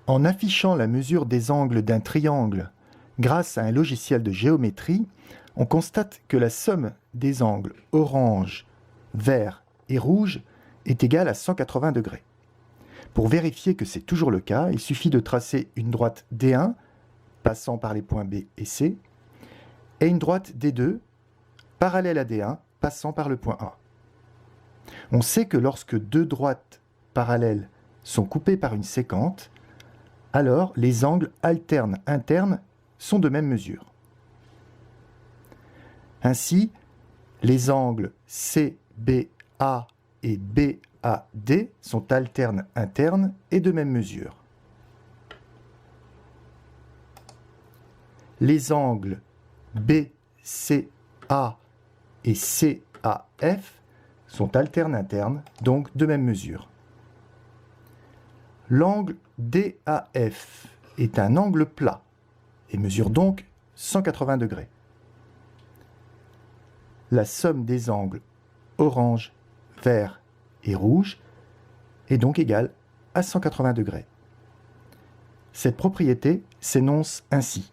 En affichant la mesure des angles d'un triangle grâce à un logiciel de géométrie, on constate que la somme des angles orange, vert et rouge est égale à 180 degrés. Pour vérifier que c'est toujours le cas, il suffit de tracer une droite D1 passant par les points B et C et une droite D2 parallèle à D1 passant par le point A. On sait que lorsque deux droites parallèles sont coupées par une séquente, alors les angles alternes internes sont de même mesure. Ainsi, les angles CBA et BAD sont alternes internes et de même mesure. Les angles BCA et CAF sont alternes internes, donc de même mesure. L'angle DAF est un angle plat et mesure donc 180 degrés. La somme des angles orange, vert et rouge est donc égale à 180 degrés. Cette propriété s'énonce ainsi.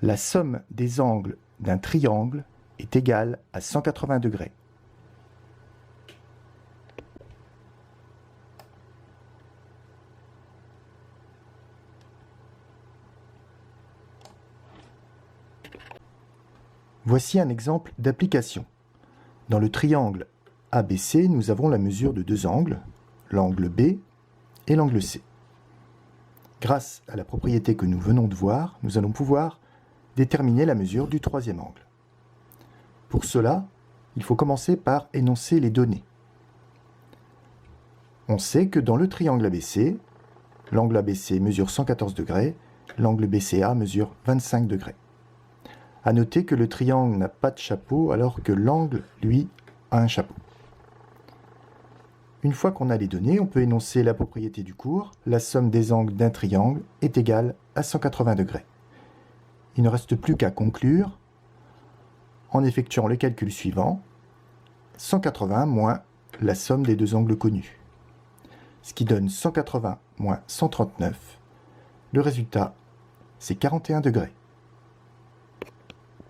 La somme des angles d'un triangle est égale à 180 degrés. Voici un exemple d'application. Dans le triangle ABC, nous avons la mesure de deux angles, l'angle B et l'angle C. Grâce à la propriété que nous venons de voir, nous allons pouvoir déterminer la mesure du troisième angle. Pour cela, il faut commencer par énoncer les données. On sait que dans le triangle ABC, l'angle ABC mesure 114 degrés, l'angle BCA mesure 25 degrés. À noter que le triangle n'a pas de chapeau alors que l'angle, lui, a un chapeau. Une fois qu'on a les données, on peut énoncer la propriété du cours. La somme des angles d'un triangle est égale à 180 degrés. Il ne reste plus qu'à conclure en effectuant le calcul suivant, 180 moins la somme des deux angles connus, ce qui donne 180 moins 139. Le résultat, c'est 41 degrés.